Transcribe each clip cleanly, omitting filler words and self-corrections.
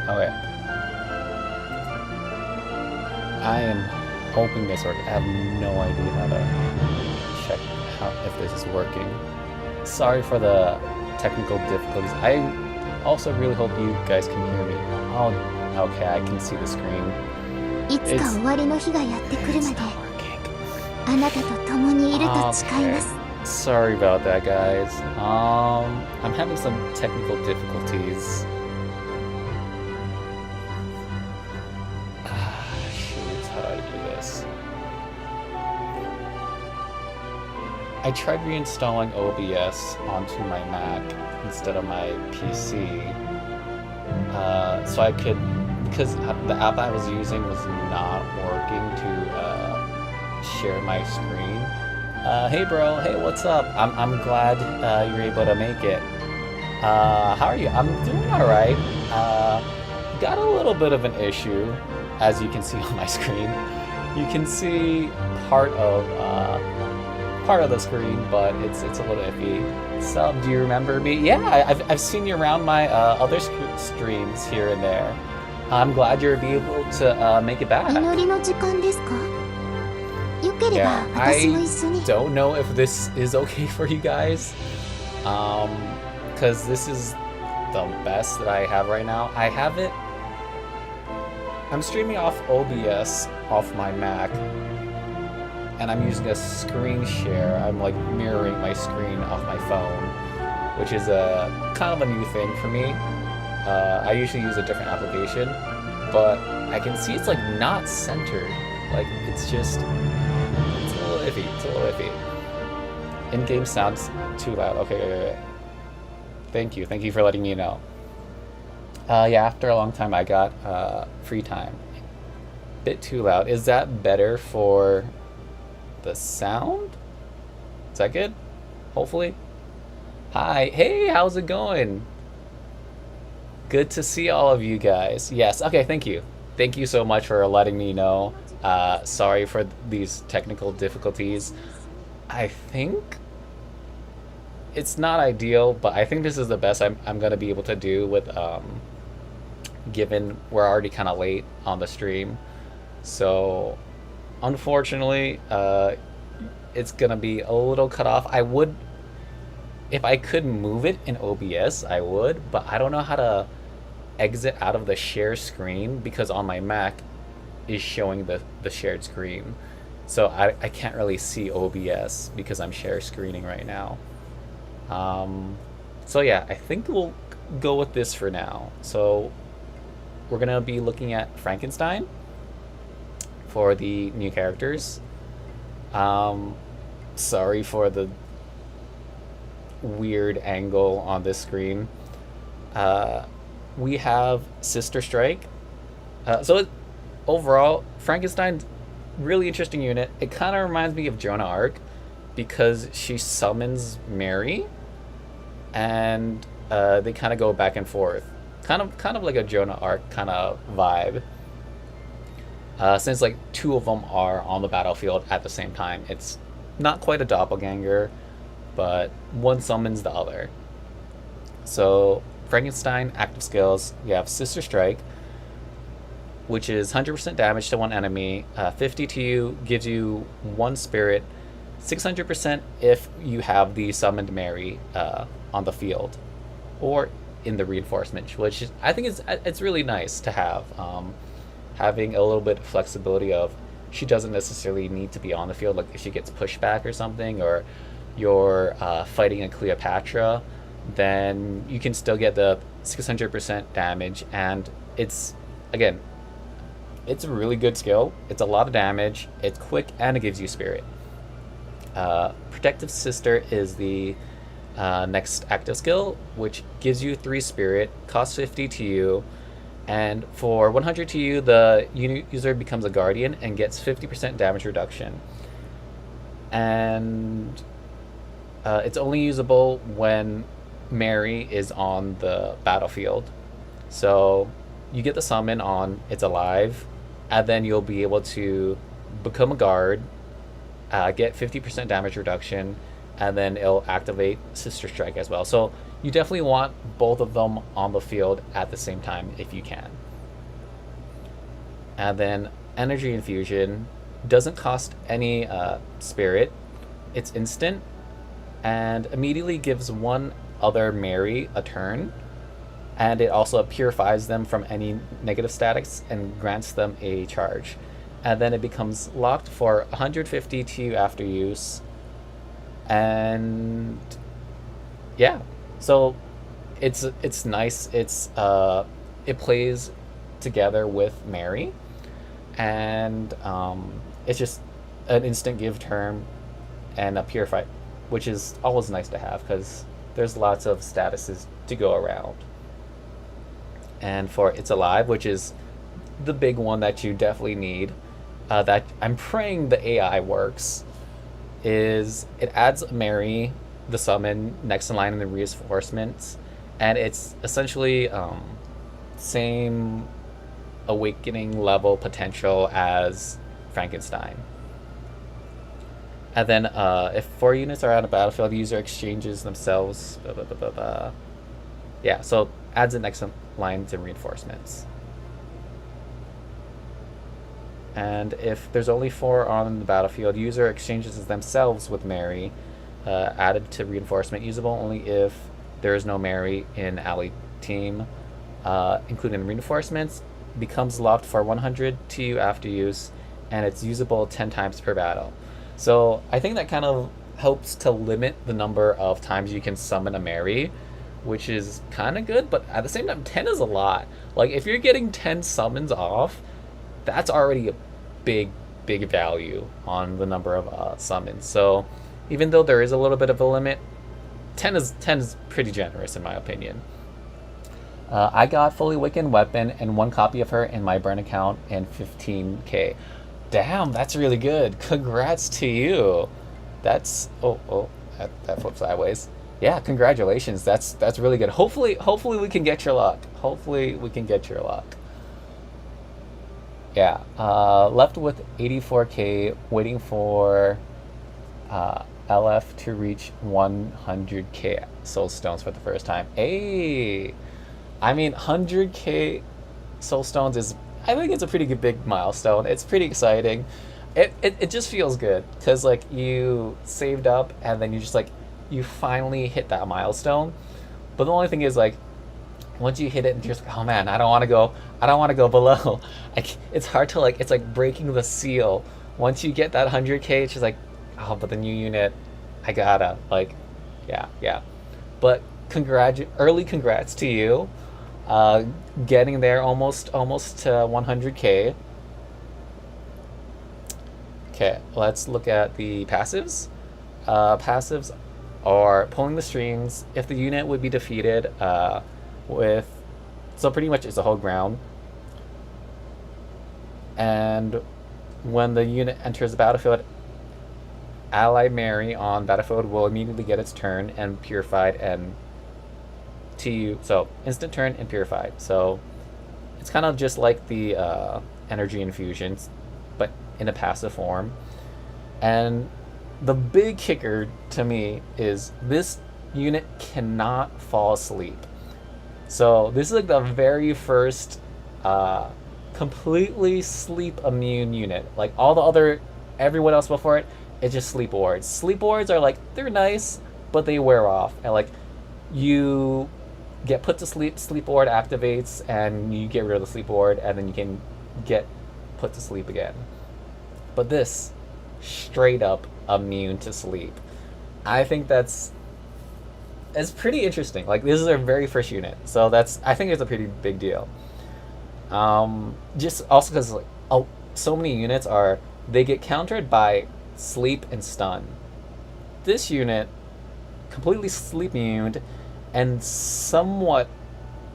Okay. I am hoping this works. I have no idea how to check if this is working. Sorry for the technical difficulties. I also really hope you guys can hear me. Oh, okay, I can see the screen. いつか終わりの日がやってくるまで It's not working. あなたと共にいると誓います Sorry about that, guys. I'm having some technical difficulties. Shoot, how do I do this? I tried reinstalling OBS onto my Mac instead of my PC, so I could, because the app I was using was not working to share my screen. Hey bro, hey, what's up? I'm glad you're able to make it. How are you? I'm doing alright. Got a little bit of an issue, as you can see on my screen. You can see part of the screen, but it's a little iffy. So, do you remember me? Yeah, I've seen you around my other streams here and there. I'm glad you're able to make it back. 祈りの時間ですかよければ Yeah, 私も I 一緒に don't know if this is okay for you guys, because this is the best that I have right now. I have it. I'm streaming off OBS off my Mac, and I'm using a screen share. I'm like mirroring my screen off my phone, which is a kind of a new thing for me. I usually use a different application, but I can see it's like not centered. Like it's just, it's a little iffy. It's a little iffy. In-game sounds too loud. Okay. Thank you for letting me know. Yeah, after a long time I got free time. Bit too loud. Is that better for the sound? Is that good? Hopefully. Hi. Hey, how's it going? Good to see all of you guys. Yes. Okay, thank you. Thank you so much for letting me know. Sorry for these technical difficulties. I think it's not ideal, but I think this is the best I'm gonna be able to do with given we're already kind of late on the stream. So unfortunately, it's gonna be a little cut off. I would, if I could move it in OBS, I would, but I don't know how to exit out of the share screen because on my Mac is showing the shared screen. So I can't really see OBS because I'm share screening right now. So yeah, I think we'll go with this for now. So we're gonna be looking at Frankenstein for the new characters. Sorry for the weird angle on this screen. We have Sister Strike. Overall, Frankenstein's really interesting unit. It kind of reminds me of Joan of Arc because she summons Mary, and they kind of go back and forth, kind of like a Joan of Arc kind of vibe. Since like two of them are on the battlefield at the same time, it's not quite a doppelganger, but one summons the other. So Frankenstein active skills, you have Sister Strike, which is 100% damage to one enemy, 50 to you, gives you one spirit, 600% if you have the summoned Mary on the field or in the reinforcement, which is, I think it's really nice to have. Having a little bit of flexibility of she doesn't necessarily need to be on the field, like if she gets pushed back or something, or you're fighting a Cleopatra, then you can still get the 600% damage, and it's, again, it's a really good skill. It's a lot of damage, it's quick, and it gives you spirit. Protective Sister is the next active skill, which gives you 3 spirit, costs 50 to you, and for 100 to you, the user becomes a guardian and gets 50% damage reduction. And it's only usable when Mary is on the battlefield. So you get the summon on it's alive, and then you'll be able to become a guard, get 50% damage reduction, and then it'll activate Sister Strike as well. So you definitely want both of them on the field at the same time if you can. And then Energy Infusion doesn't cost any spirit. It's instant and immediately gives one other Mary a turn. And it also purifies them from any negative statics and grants them a charge. And then it becomes locked for 150 to after use. And yeah, so it's nice. It plays together with Mary, and it's just an instant give turn and a purify, which is always nice to have because there's lots of statuses to go around. And for It's Alive, which is the big one that you definitely need, that I'm praying the AI works, is it adds Mary, the summon, next in line in the reinforcements, and it's essentially same awakening level potential as Frankenstein. And then if 4 units are on a battlefield, the user exchanges themselves. Blah, blah, blah, blah, blah. Yeah, so adds it next in line to reinforcements. And if there's only 4 on the battlefield, user exchanges themselves with Mary, added to reinforcement, usable only if there is no Mary in ally team, including reinforcements, becomes locked for 100 TU after use, and it's usable 10 times per battle. So I think that kind of helps to limit the number of times you can summon a Mary, which is kind of good, but at the same time, 10 is a lot. Like, if you're getting 10 summons off, that's already a big value on the number of summons. So even though there is a little bit of a limit, 10 is pretty generous in my opinion. I got fully Wiccan weapon and 1 copy of her in my burn account and 15k. Damn, that's really good. Congrats to you. That's that flipped sideways. Yeah, congratulations. That's really good. Hopefully we can get your luck. Yeah, left with 84k, waiting for LF to reach 100k soul stones for the first time. Hey, I mean 100k soul stones is, I think it's a pretty good big milestone. It's pretty exciting. It just feels good because like you saved up and then you just like you finally hit that milestone. But the only thing is like once you hit it and you're just like, oh man, I don't want to go below. It's hard to like, it's like breaking the seal. Once you get that 100k, it's just like, oh, but the new unit, I gotta like, yeah. But early congrats to you, getting there almost to 100k. Okay, let's look at the passives. Passives are pulling the strings. If the unit would be defeated, so pretty much it's a whole ground. And when the unit enters the battlefield, ally Mary on battlefield will immediately get its turn and purified and TU. So instant turn and purified. So it's kind of just like the energy infusions, but in a passive form. And the big kicker to me is this unit cannot fall asleep. So this is like the very first completely sleep immune unit. Like everyone else before it, it's just sleep wards. Sleep wards are like, they're nice, but they wear off. And like you get put to sleep, sleep ward activates, and you get rid of the sleep ward, and then you can get put to sleep again. But this, straight up immune to sleep. I think it's pretty interesting. Like, this is our very first unit, so I think it's a pretty big deal. Just also because like so many units they get countered by sleep and stun. This unit completely sleep immune and somewhat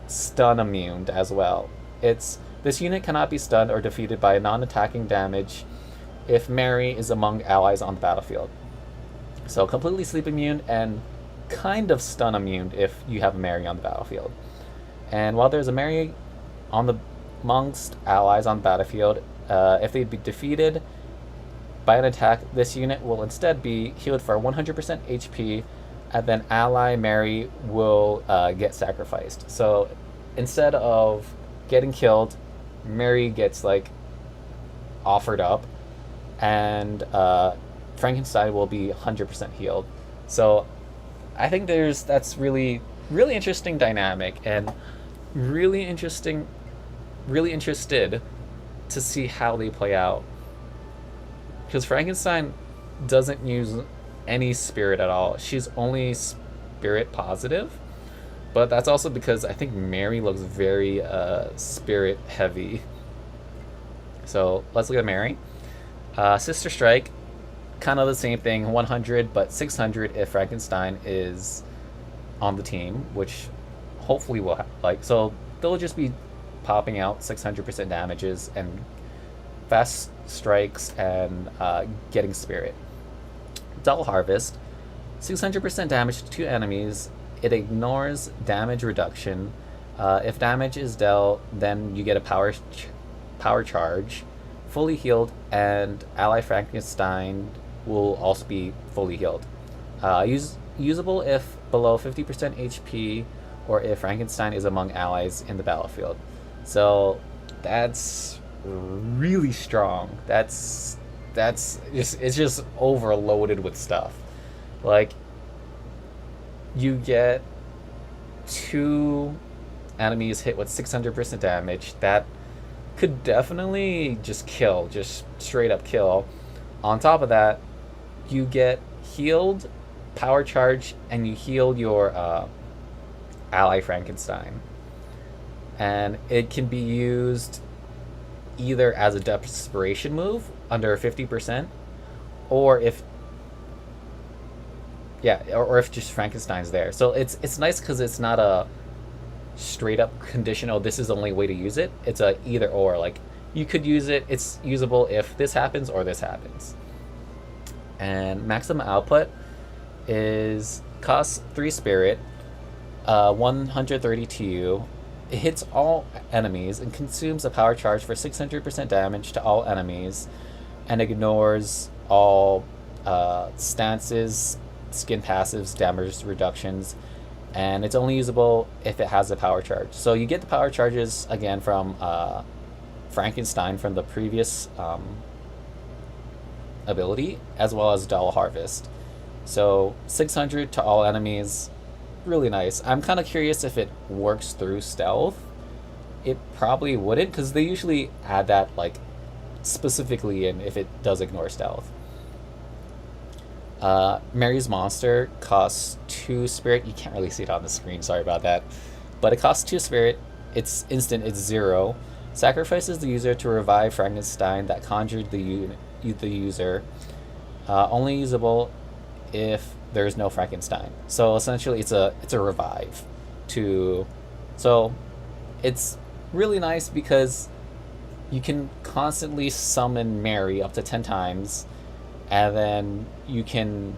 stun immune as well. This unit cannot be stunned or defeated by non-attacking damage if Mary is among allies on the battlefield. So completely sleep immune and kind of stun immune if you have a Mary on the battlefield. And while there's a Mary amongst allies on the battlefield, if they'd be defeated, By an attack, this unit will instead be healed for 100% HP, and then ally Mary will get sacrificed. So instead of getting killed, Mary gets like offered up, and Frankenstein will be 100% healed. So I think that's really interesting dynamic, and really interesting, really interested to see how they play out. Because Frankenstein doesn't use any spirit at all. She's only spirit positive. But that's also because I think Mary looks very spirit heavy. So let's look at Mary. Sister Strike, kind of the same thing, 100, but 600 if Frankenstein is on the team, which hopefully will like. So they'll just be popping out 600% damages and fast strikes and getting spirit. Double Harvest, 600% damage to 2 enemies. It ignores damage reduction. If damage is dealt, then you get a power charge, fully healed, and ally Frankenstein will also be fully healed. Usable if below 50% HP, or if Frankenstein is among allies in the battlefield. So that's really strong. It's just overloaded with stuff. Like, you get 2 enemies hit with 600% damage. That could definitely just kill, just straight up kill. On top of that, you get healed, power charge, and you heal your ally Frankenstein. And it can be used either as a desperation move under 50%, or if just Frankenstein's there. So it's nice because it's not a straight up condition, oh, this is the only way to use it. It's a either or. Like, you could use it, it's usable if this happens or this happens. And maximum output is costs 3 spirit, 130 TU. It hits all enemies and consumes a power charge for 600% damage to all enemies, and ignores all stances, skin passives, damage reductions, and it's only usable if it has a power charge. So you get the power charges again from Frankenstein from the previous ability, as well as Double Harvest. So 600 to all enemies, really nice. I'm kind of curious if it works through stealth. It probably wouldn't, because they usually add that like specifically in if it does ignore stealth. Mary's monster costs 2 spirit. You can't really see it on the screen, sorry about that. But it costs 2 spirit. It's instant, it's 0. Sacrifices the user to revive Frankenstein that conjured the user. Only usable if there's no Frankenstein. So essentially it's a revive so it's really nice because you can constantly summon Mary up to 10 times, and then you can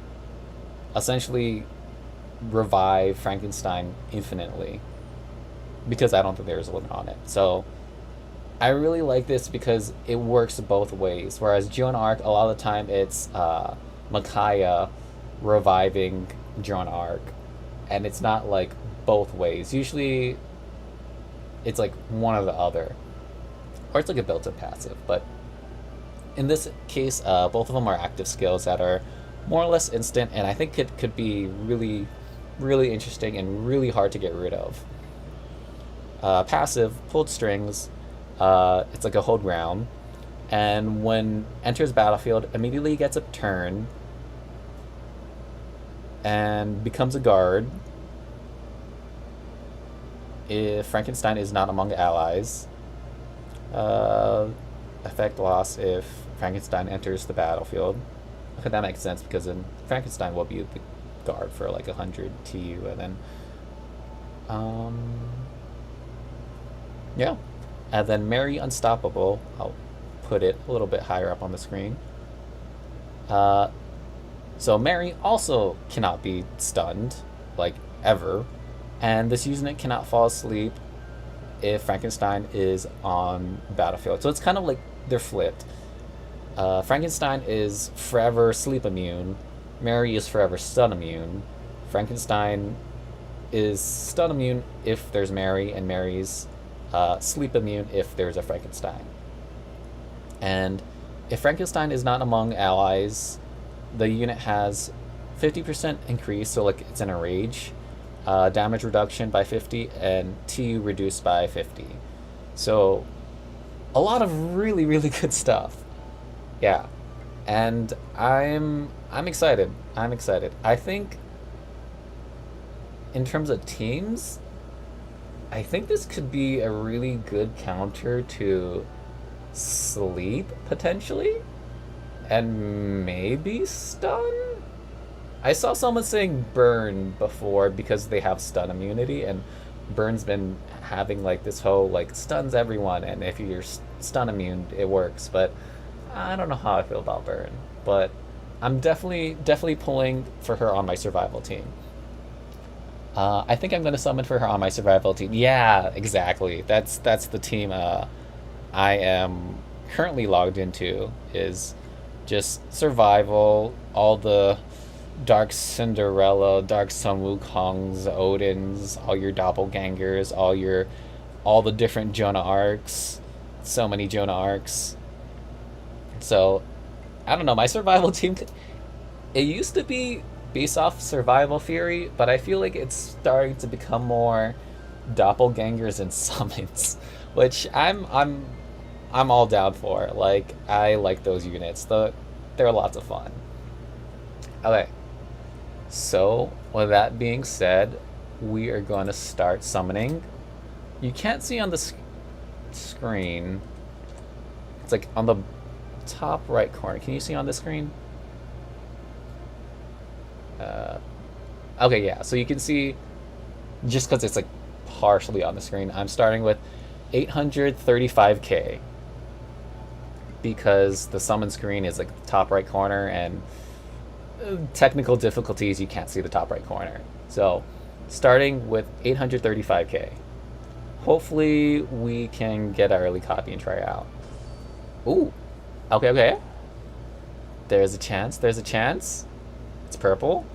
essentially revive Frankenstein infinitely, because I don't think there's a limit on it. So I really like this because it works both ways. Whereas Joan Arc, a lot of the time it's Micaiah reviving Joan Arc, and it's not like both ways. Usually it's like one or the other, or it's like a built-in passive. But in this case, both of them are active skills that are more or less instant, and I think it could be really, really interesting and really hard to get rid of. Passive, Pulled Strings, it's like a hold ground, and when enters battlefield, immediately gets a turn and becomes a guard if Frankenstein is not among allies. Effect loss if Frankenstein enters the battlefield. Okay, that makes sense, because then Frankenstein will be the guard for like 100 TU, and then yeah. And then Mary Unstoppable, I'll put it a little bit higher up on the screen. So Mary also cannot be stunned, like, ever. And this unit cannot fall asleep if Frankenstein is on battlefield. So it's kind of like they're flipped. Frankenstein is forever sleep immune. Mary is forever stun immune. Frankenstein is stun immune if there's Mary, and Mary's sleep immune if there's a Frankenstein. And if Frankenstein is not among allies, the unit has 50% increase, so like it's in a rage, damage reduction by 50, and TU reduced by 50. So a lot of really, really good stuff. Yeah. And I'm excited. I'm excited. I think in terms of teams, I think this could be a really good counter to sleep potentially, and maybe stun. I saw someone saying burn before because they have stun immunity, and burn's been having like this whole like stuns everyone, and if you're stun immune it works, but I don't know how I feel about burn. But I'm definitely pulling for her on my survival team. I think I'm gonna summon for her on my survival team. Yeah, exactly. That's the team I am currently logged into, is just survival, all the Dark Cinderella, Dark Sun Wukongs, Odins, all your doppelgangers, all the different Jonah arcs. So many Jonah arcs. So I don't know, my survival team, it used to be based off survival theory, but I feel like it's starting to become more doppelgangers and summons, which I'm all down for. Like, I like those units. They're lots of fun. Okay. So, with that being said, we are going to start summoning. You can't see on the screen. It's like on the top right corner. Can you see on the screen? Okay, yeah. So you can see, just because it's like partially on the screen, I'm starting with 835k. Because the summon screen is like the top right corner, and technical difficulties, you can't see the top right corner. So, starting with 835k. Hopefully, we can get an early copy and try it out. Ooh. Okay. There's a chance. It's purple.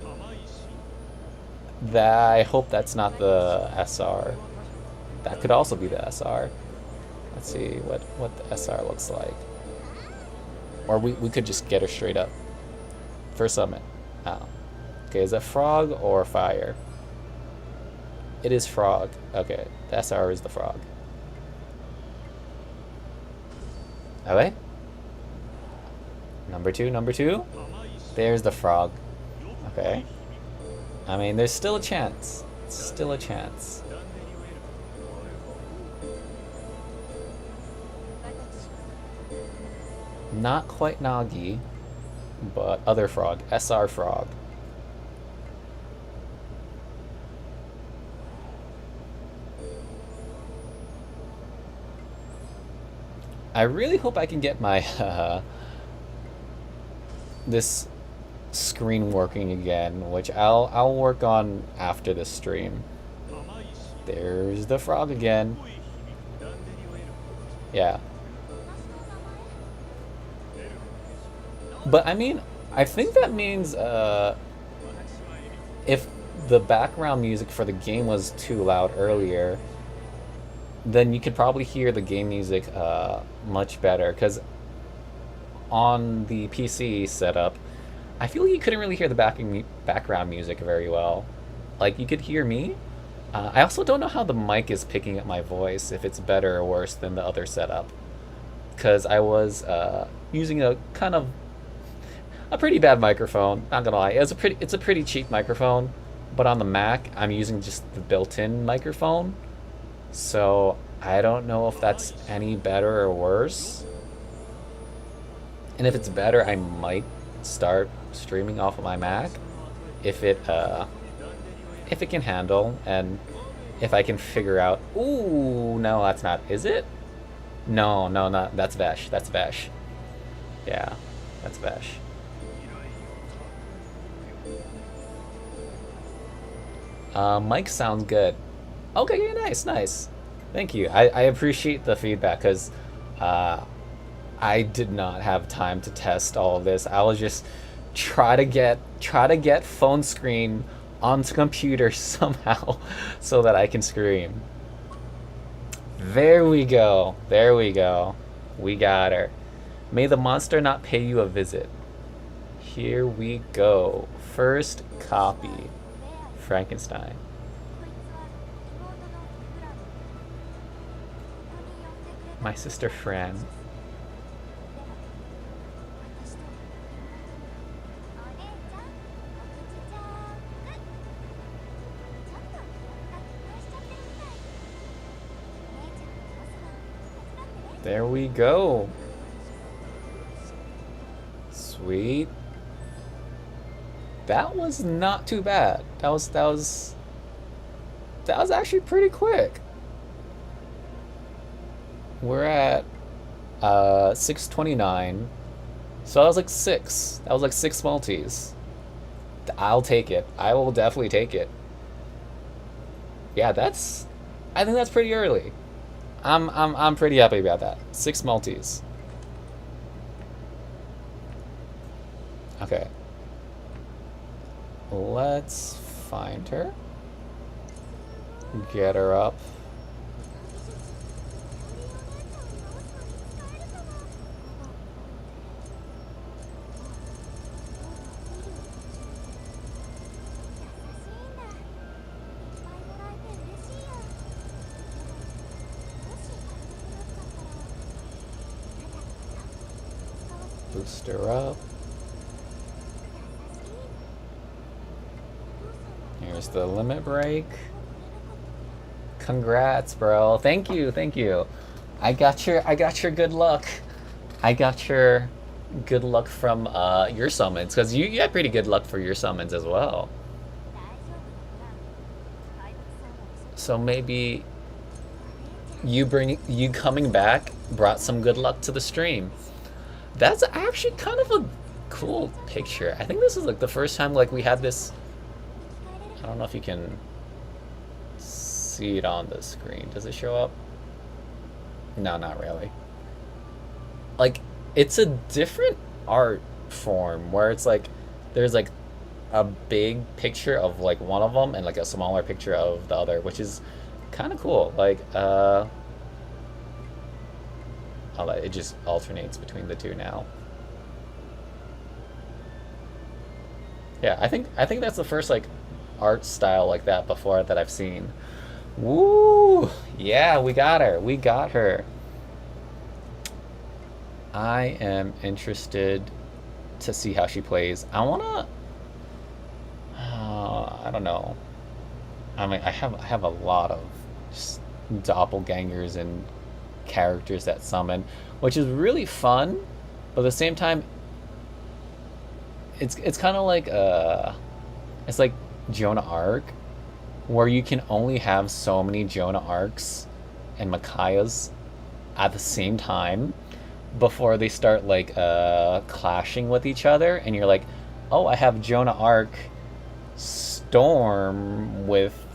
I hope that's not the SR. That could also be the SR. Let's see what the SR looks like. Or we could just get her straight up. First summon. Oh. Okay, is that frog or fire? It is frog. Okay, the SR is the frog. Okay. Number two. There's the frog. Okay. I mean, there's still a chance. Still a chance. Not quite Nagi, but other frog. SR frog. I really hope I can get my this screen working again, which I'll work on after this stream. There's the frog again. Yeah. But I mean, I think that means if the background music for the game was too loud earlier, then you could probably hear the game music much better, because on the PC setup, I feel like you couldn't really hear the background music very well. Like, you could hear me. I also don't know how the mic is picking up my voice, if it's better or worse than the other setup, because I was using a kind of a pretty bad microphone. Not gonna lie, it's a pretty cheap microphone, but on the Mac I'm using just the built-in microphone, so I don't know if that's any better or worse. And if it's better, I might start streaming off of my Mac if it can handle, and if I can figure out. Ooh, no, that's not. Is it? No, not that's Vesh. That's Vesh. Yeah, that's Vesh. Mic sounds good. Okay, yeah, nice. Thank you. I appreciate the feedback, because I did not have time to test all of this. I was just try to get phone screen onto computer somehow so that I can scream. There we go. There we go. We got her. May the monster not pay you a visit. Here we go. First copy. Frankenstein. My sister Fran. There we go. Sweet. That was not too bad. That was actually pretty quick. We're at 629. So that was like six. That was like six multis. I'll take it. I will definitely take it. Yeah, I think that's pretty early. I'm pretty happy about that. Six multis. Okay. Let's find her. Get her up. Boost her up. Here's the limit break. Congrats, bro. Thank you, thank you. I got your good luck. I got your good luck from your summons, because you had pretty good luck for your summons as well. So maybe you coming back brought some good luck to the stream. That's actually kind of a cool picture. I think this is like the first time like we had this. I don't know if you can see it on the screen. Does it show up? No, not really. Like, it's a different art form where it's like there's like a big picture of like one of them and like a smaller picture of the other, which is kind of cool. Like it just alternates between the two now. Yeah, I think that's the first like art style like that before that I've seen. Woo! Yeah, we got her. We got her. I am interested to see how she plays. I wanna. I don't know. I mean, I have a lot of just doppelgangers and characters that summon, which is really fun, but at the same time, it's kind of like it's like Jonah Arc, where you can only have so many Jonah Arcs and Micaiahs at the same time before they start like clashing with each other, and you're like, oh, I have Jonah Arc Storm with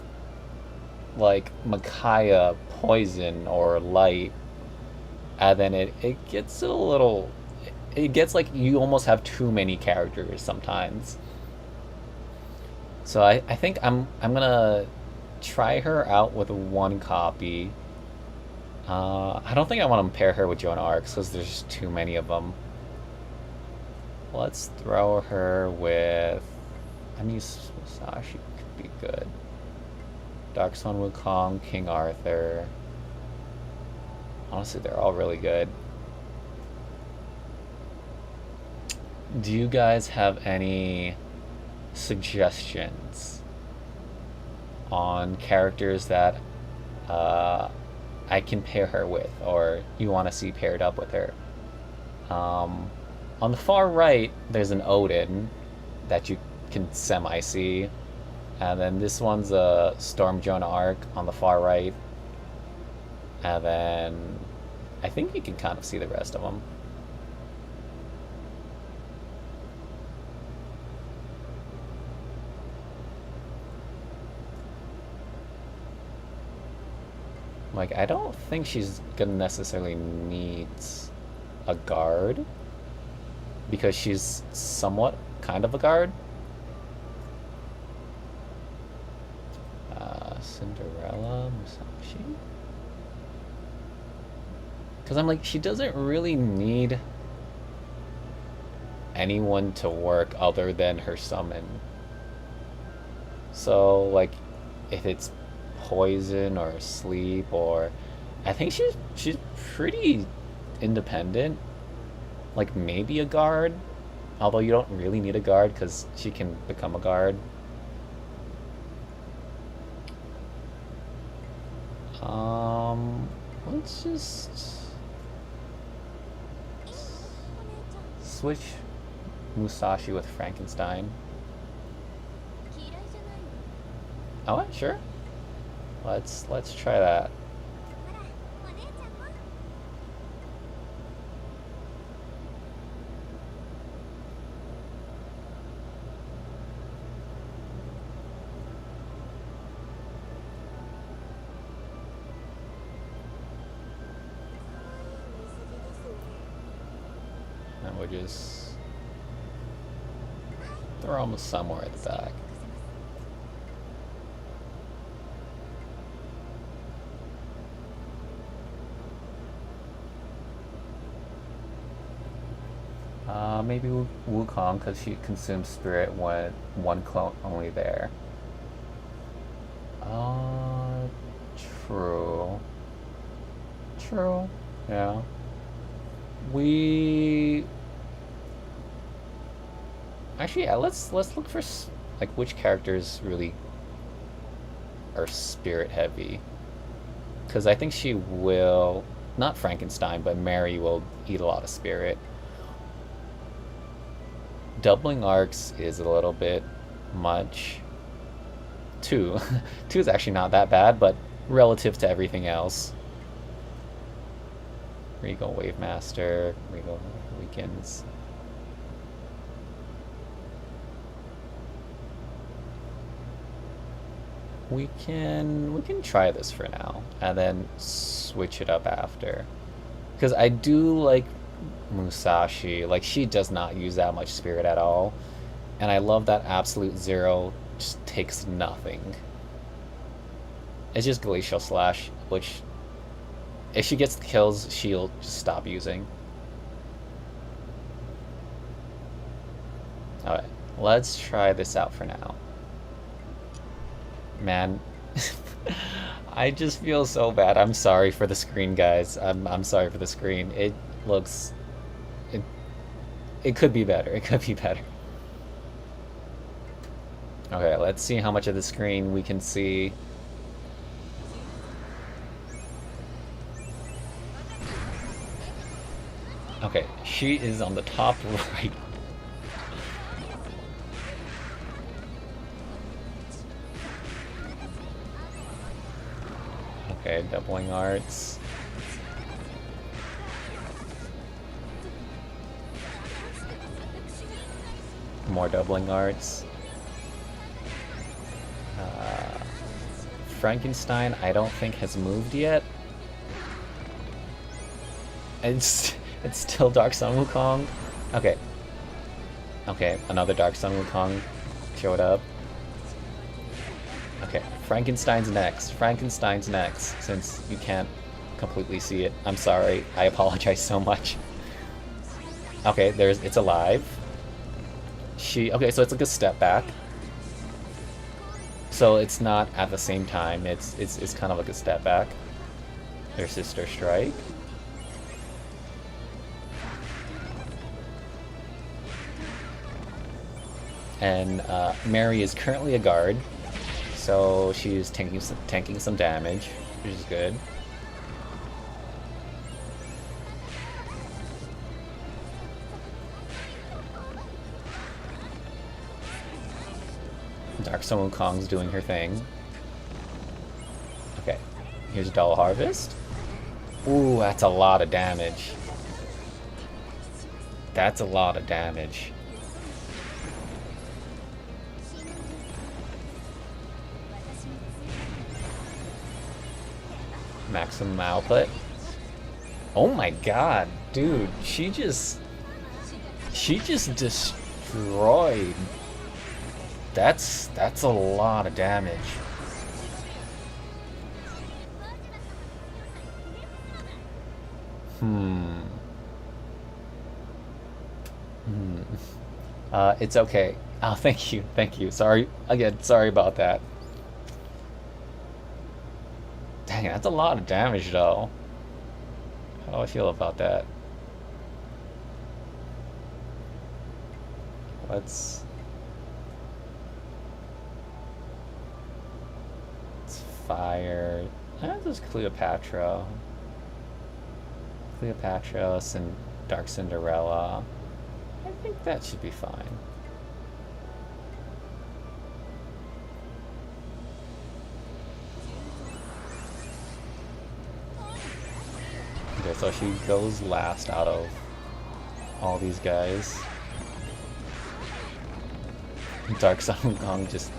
like Micaiah Poison or Light, and then it gets a little, it gets like you almost have too many characters sometimes. So I think I'm gonna try her out with one copy. I don't think I want to pair her with Joan Arcs because there's just too many of them. Let's throw her with, I mean, Musashi could be good. Dark Sun Wukong, King Arthur. Honestly, they're all really good. Do you guys have any suggestions on characters that I can pair her with, or you want to see paired up with her? On the far right, there's an Odin that you can semi-see. And then this one's a Storm Jonah Arc on the far right. And then I think you can kind of see the rest of them. Like, I don't think she's gonna necessarily need a guard because she's somewhat kind of a guard. Cinderella Musashi. Because I'm like, she doesn't really need anyone to work other than her summon. So, like, if it's poison or sleep, or I think she's pretty independent. Like, maybe a guard, although you don't really need a guard because she can become a guard. Let's just switch Musashi with Frankenstein. Oh, sure. Let's try that. And we'll just throw them somewhere at the back. Maybe Wukong, because she consumes spirit when one clone only there. True. True. Yeah. Actually, yeah, let's look for like which characters really are spirit heavy. Because I think she will, not Frankenstein, but Mary will eat a lot of spirit. Doubling arcs is a little bit much. 2. 2 is actually not that bad, but relative to everything else. Regal Wave Master, Regal Weekends. We can try this for now, and then switch it up after. Because I do like Musashi. Like, she does not use that much spirit at all. And I love that Absolute Zero just takes nothing. It's just Glacial Slash, which, if she gets the kills, she'll just stop using. Alright, let's try this out for now. Man, I just feel so bad. I'm sorry for the screen, guys. I'm sorry for the screen. It looks... It could be better. It could be better. Okay, let's see how much of the screen we can see. Okay, she is on the top right. Okay, doubling arts. More doubling arts. Frankenstein, I don't think has moved yet. It's still Dark Sun Wukong. Okay. Okay, another Dark Sun Wukong showed up. Okay, Frankenstein's next. Frankenstein's next, since you can't completely see it. I'm sorry. I apologize so much. Okay, it's alive. Okay, so it's like a step back. So it's not at the same time. It's kind of like a step back. Their Sister Strike. And Mary is currently a guard, so she's tanking some damage, which is good. Dark Sun Wukong's doing her thing. Okay, here's Dull Harvest. Ooh, that's a lot of damage. That's a lot of damage. Maximum output. Oh my god. Dude, she just destroyed. That's a lot of damage. It's okay. Oh, thank you, thank you. Sorry again. Sorry about that. Dang, that's a lot of damage, though. How do I feel about that? Let's fire. This is Cleopatra. Cleopatra and Dark Cinderella. I think that should be fine. Okay, so she goes last out of all these guys. Dark Sun Wukong just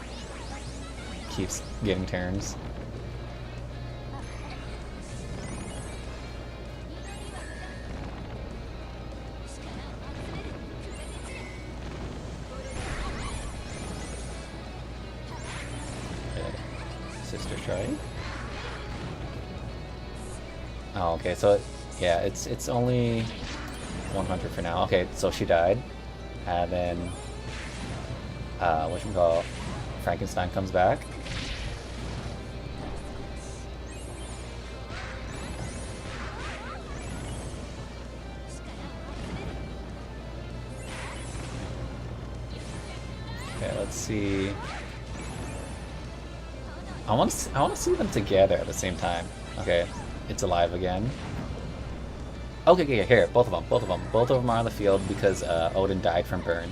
keeps getting turns. Sister Strike. Oh, okay, so yeah, it's only 100 for now. Okay, so she died, and then whatchamacallit, Frankenstein comes back. Okay, let's see. I want to see them together at the same time. Okay, it's alive again. Okay, yeah, here, both of them are on the field because Odin died from burn.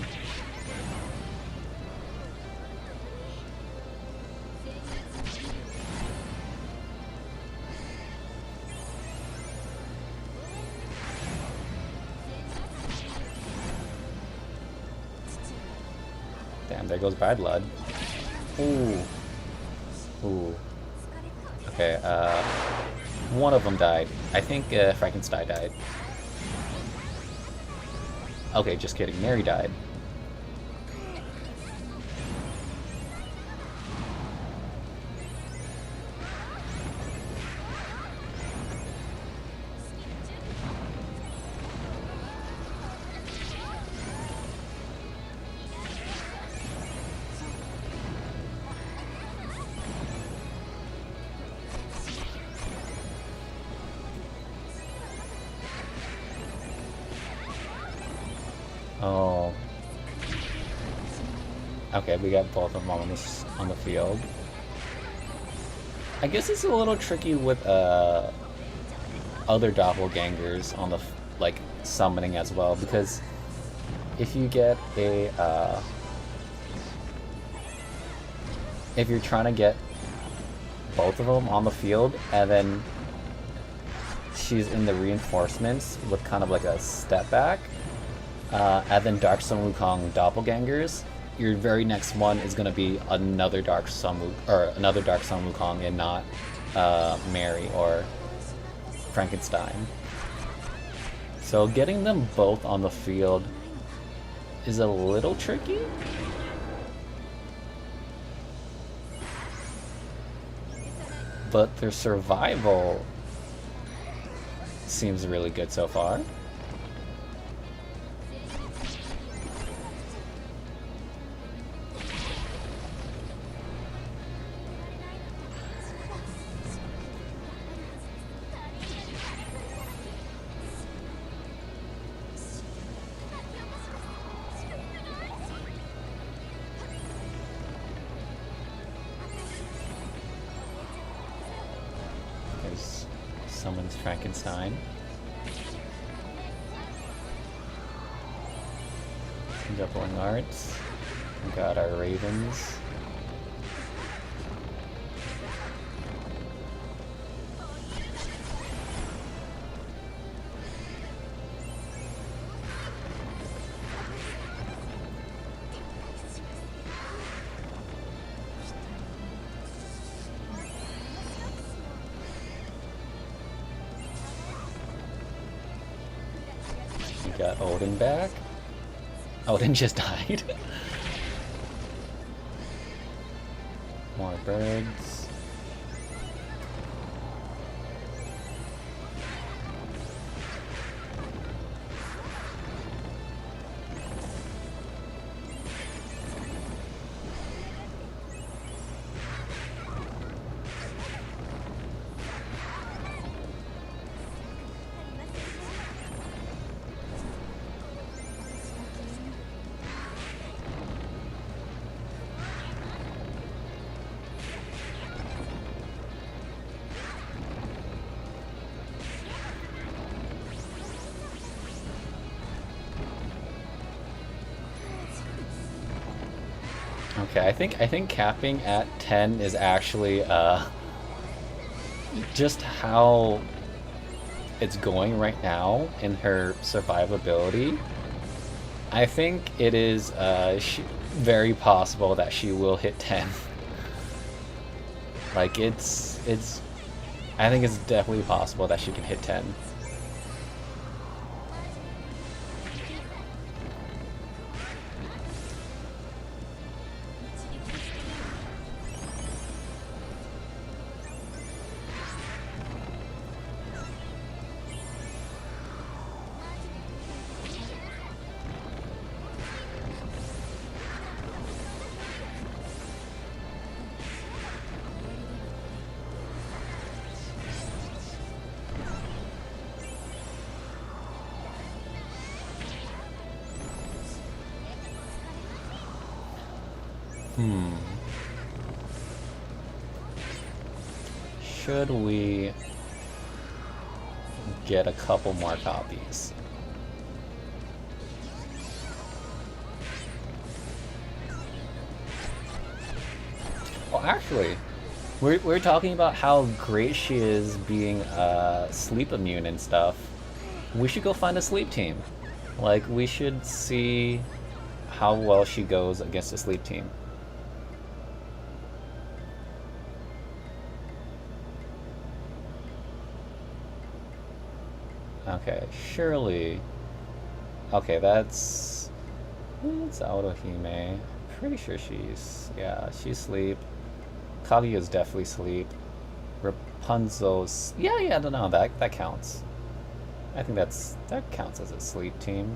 Damn, there goes Bad Blood. Ooh. Ooh. Okay, one of them died. I think Frankenstein died. Okay, just kidding. Mary died. Oh. Okay, we got both of them on the field. I guess it's a little tricky with other doppelgangers on the like summoning as well, because if you get a if you're trying to get both of them on the field and then she's in the reinforcements with kind of like a step back, and then Dark Sun Wukong doppelgangers, your very next one is going to be another Dark Sun Wukong and not Mary or Frankenstein. So getting them both on the field is a little tricky. But their survival seems really good so far. Summons Frankenstein. Doubling arts. We got our ravens. got Odin back. Odin just died. More birds. Okay, I think capping at 10 is actually just how it's going right now in her survivability. I think it is very possible that she will hit 10. Like it's I think it's definitely possible that she can hit 10. Should we get a couple more copies? Well, actually, we're talking about how great she is being sleep immune and stuff. We should go find a sleep team. Like, we should see how well she goes against a sleep team. Okay, surely. Okay, that's Autohime. Pretty sure she's she's asleep. Kaguya's definitely asleep. Rapunzel's no, that counts. I think that counts as a sleep team.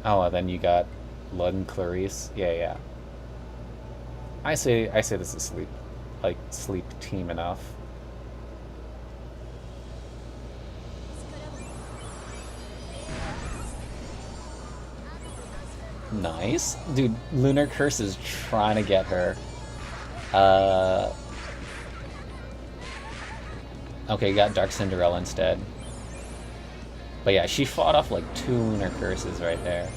Oh, and then you got Lud and Clarice. Yeah. I say this is sleep team enough. Nice. Dude, Lunar Curse is trying to get her. Okay, got Dark Cinderella instead. But yeah, she fought off like 2 Lunar Curses right there.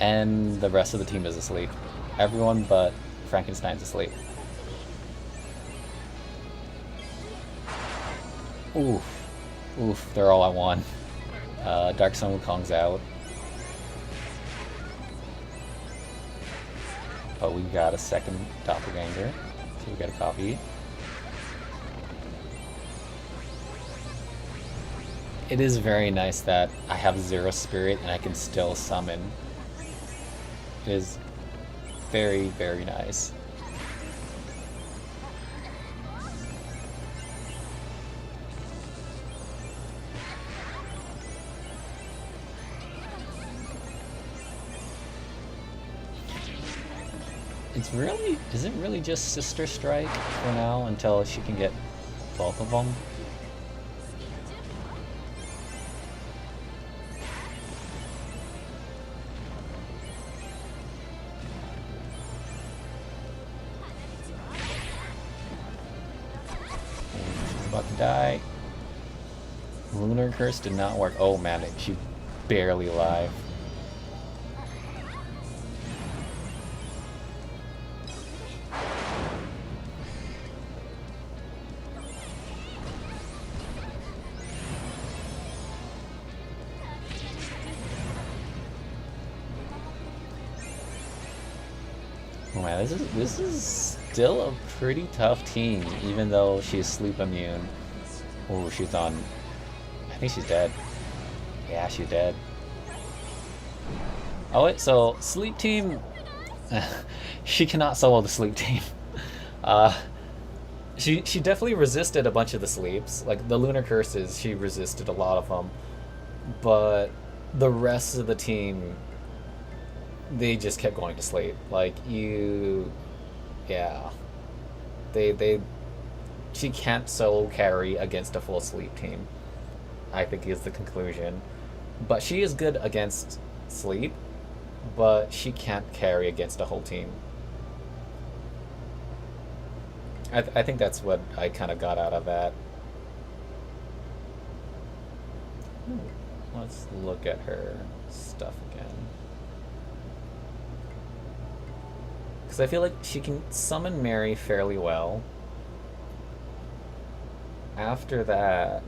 And the rest of the team is asleep. Everyone but Frankenstein's asleep. Oof, they're all at 1. Dark Sun Wukong's out. But we got a second doppelganger, so we got a copy. It is very nice that I have 0 spirit and I can still summon. It is very, very nice. Is it really just Sister Strike for now until she can get both of them? She's about to die. Lunar Curse did not work. Oh man, she's barely alive. Oh man, this is still a pretty tough team, even though she's sleep immune. Oh, she's on I think she's dead. Yeah, she's dead. Oh wait, so sleep team. She cannot solo the sleep team. Uh, she definitely resisted a bunch of the sleeps, like the lunar curses. She resisted a lot of them, but the rest of the team, they just kept going to sleep. Like you, yeah, they she can't solo carry against a full sleep team, I think is the conclusion. But she is good against sleep, but she can't carry against a whole team. I think that's what I kind of got out of that. Let's look at her stuff again. Because I feel like she can summon Mary fairly well. After that,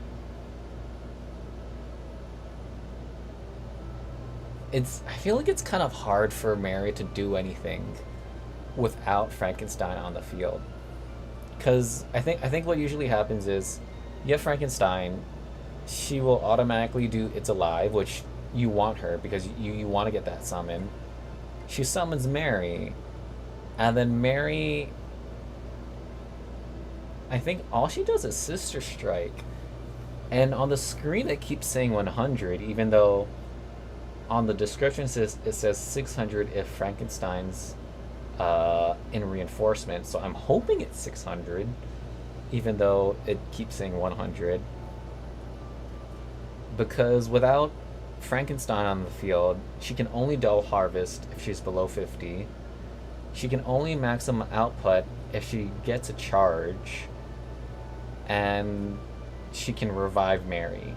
I feel like it's kind of hard for Mary to do anything without Frankenstein on the field. Because I think what usually happens is you have Frankenstein, she will automatically do It's Alive, which you want her because you want to get that summon. She summons Mary, and then Mary, I think all she does is Sister Strike. And on the screen it keeps saying 100, even though on the description it says 600 if Frankenstein's in reinforcement. So I'm hoping it's 600, even though it keeps saying 100. Because without Frankenstein on the field, she can only double harvest if she's below 50. She can only maximum output if she gets a charge. And she can revive Mary.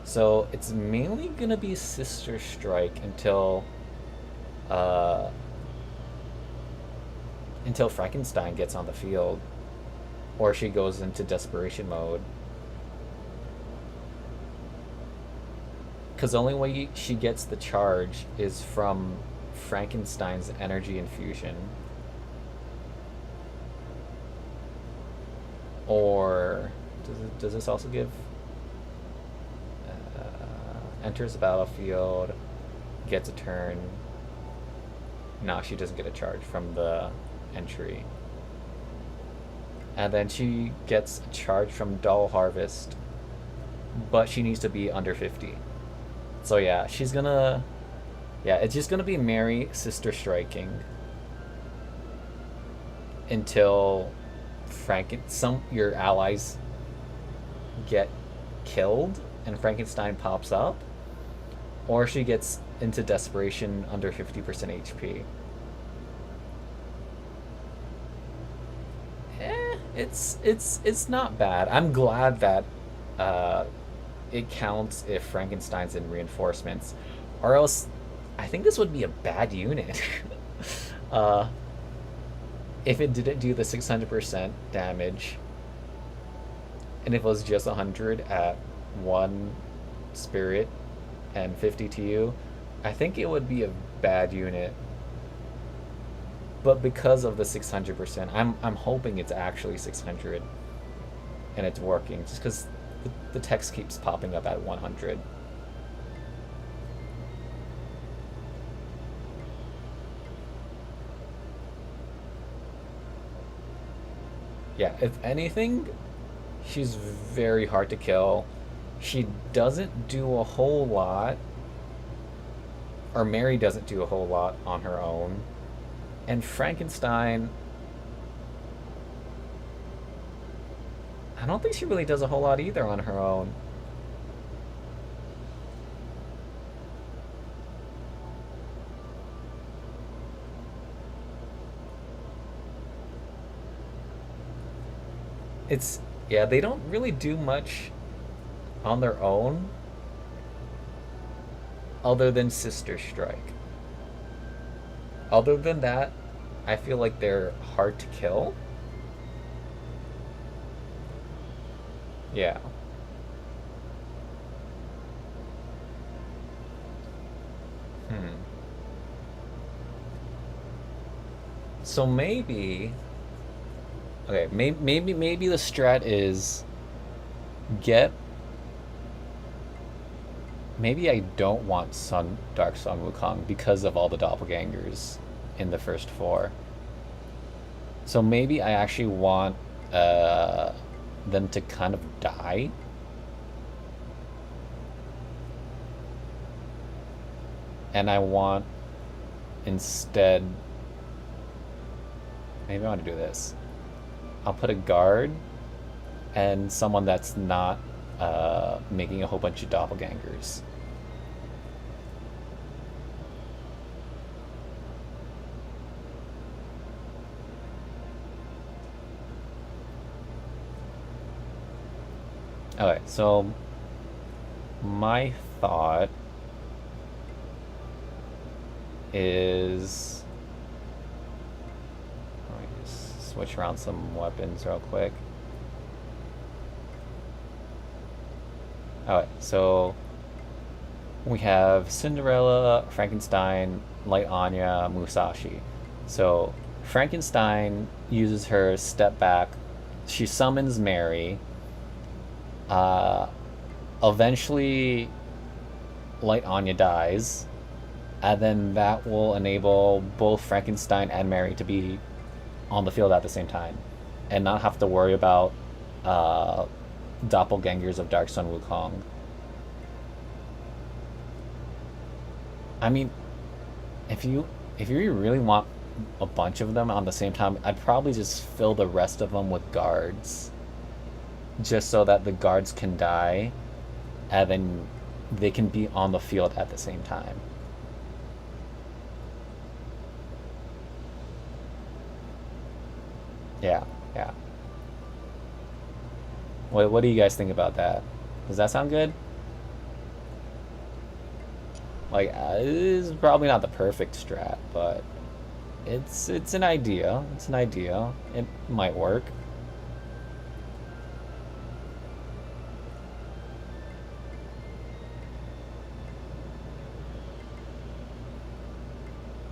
So it's mainly gonna be Sister Strike until Frankenstein gets on the field, or she goes into desperation mode. Because the only way she gets the charge is from Frankenstein's energy infusion. Or does this also give enters the battlefield, gets a turn? No, she doesn't get a charge from the entry. And then she gets a charge from Dull Harvest, but she needs to be under 50. So yeah, it's just gonna be Mary Sister Striking until your allies get killed and Frankenstein pops up, or she gets into desperation under 50% HP. It's not bad. I'm glad that it counts if Frankenstein's in reinforcements, or else I think this would be a bad unit. If it didn't do the 600% damage, and if it was just 100 at 1 spirit and 50 to you, I think it would be a bad unit. But because of the 600%, I'm hoping it's actually 600 and it's working, just because the text keeps popping up at 100. Yeah, if anything, she's very hard to kill. She doesn't do a whole lot, or Mary doesn't do a whole lot on her own. And Frankenstein, I don't think she really does a whole lot either on her own. Yeah, they don't really do much on their own other than Sister Strike. Other than that, I feel like they're hard to kill. Yeah. Hmm. So maybe, okay, maybe the strat is get maybe I don't want Dark Sun Wukong because of all the doppelgangers in the first four. So maybe I actually want them to kind of die. And I want instead, maybe I want to do this. I'll put a guard and someone that's not making a whole bunch of doppelgangers. Okay, so my thought is, let me just switch around some weapons real quick. Alright, so we have Cinderella, Frankenstein, Light Anya, Musashi. So Frankenstein uses her step back. She summons Mary. Eventually, Light Anya dies, and then that will enable both Frankenstein and Mary to be on the field at the same time, and not have to worry about doppelgangers of Dark Sun Wukong. I mean, if you really want a bunch of them on the same time, I'd probably just fill the rest of them with guards, just so that the guards can die, and then they can be on the field at the same time. Yeah, yeah. What do you guys think about that? Does that sound good? Like, it is probably not the perfect strat, but it's an idea. It's an idea. It might work.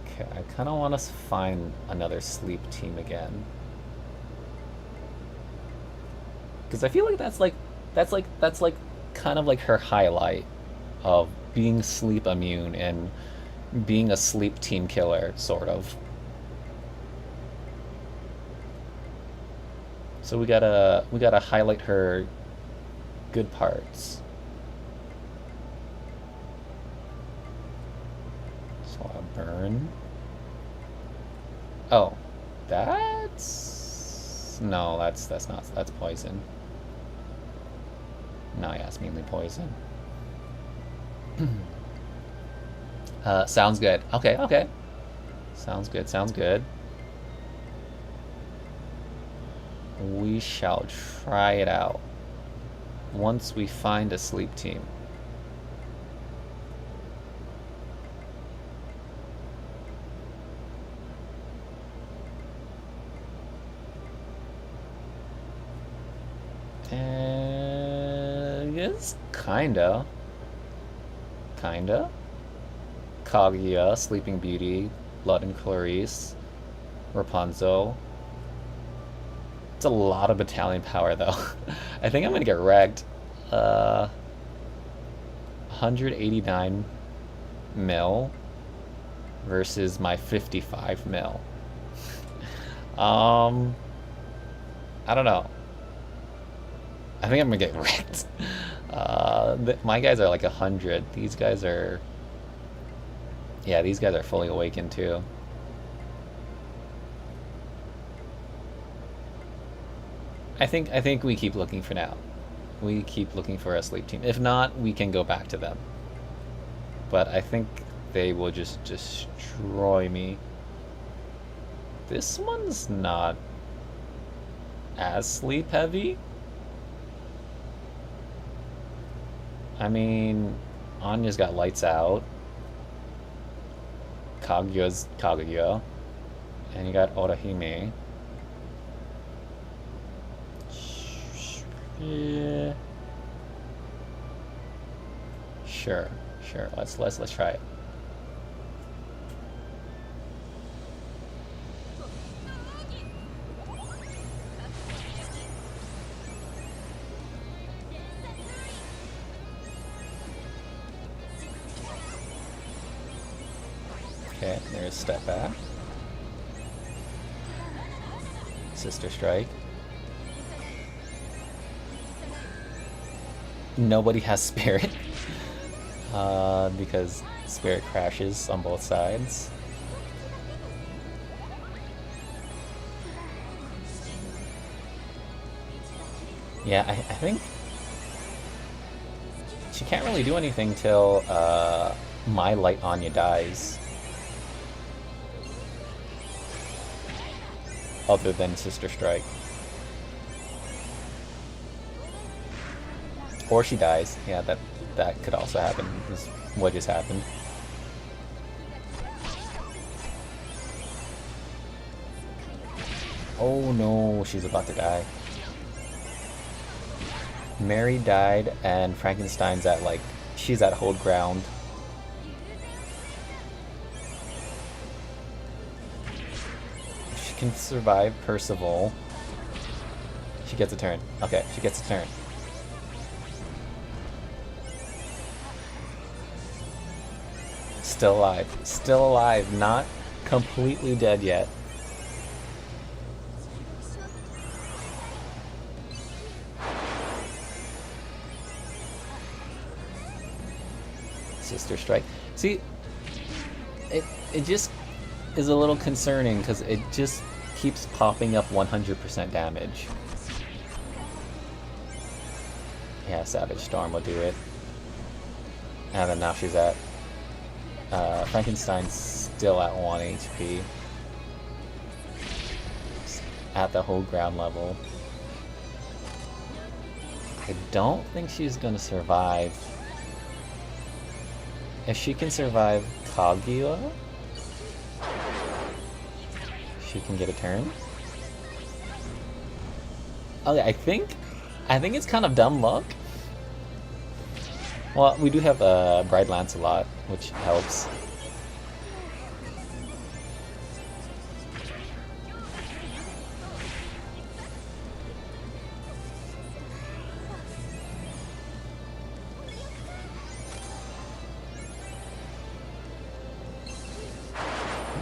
Okay, I kind of want to find another sleep team again. Because I feel like that's kind of like her highlight of being sleep immune and being a sleep team killer, sort of. So we gotta highlight her good parts. So I burn. Oh, no, that's not, that's poison. No, yeah, it's mainly poison. Sounds good. Okay, okay. Sounds good, sounds good. We shall try it out once we find a sleep team. And yes, kinda. Kaguya, Sleeping Beauty, Blood and Clarice, Rapunzel. It's a lot of battalion power, though. I think I'm gonna get wrecked. 189 mil versus my 55 mil. I don't know. I think I'm gonna get wrecked. My guys are like 100. These guys are... Yeah, these guys are fully awakened too. I think we keep looking for now. We keep looking for a sleep team. If not, we can go back to them. But I think they will just destroy me. This one's not as sleep heavy. I mean, Anya's got lights out. Kaguya's Kaguya. And you got Orihime. Yeah. Sure. Let's try it. Okay, there's step back. Sister Strike. Nobody has Spirit. Because Spirit crashes on both sides. Yeah, I think she can't really do anything till My Light Anya dies. Other than Sister Strike. Or she dies. Yeah, that could also happen. Is what just happened. Oh no, she's about to die. Mary died and Frankenstein's at like, she's at hold ground. She can survive Percival. She gets a turn. Okay, she gets a turn. Still alive. Still alive. Not completely dead yet. Sister Strike. See, it just is a little concerning because it just keeps popping up 100% damage. Yeah, Savage Storm will do it. And then now she's at Frankenstein's still at 1 HP. At the whole ground level. I don't think she's gonna survive. If she can survive Kaguya, she can get a turn. Okay, I think it's kind of dumb luck. Well, we do have Bride Lancelot, which helps.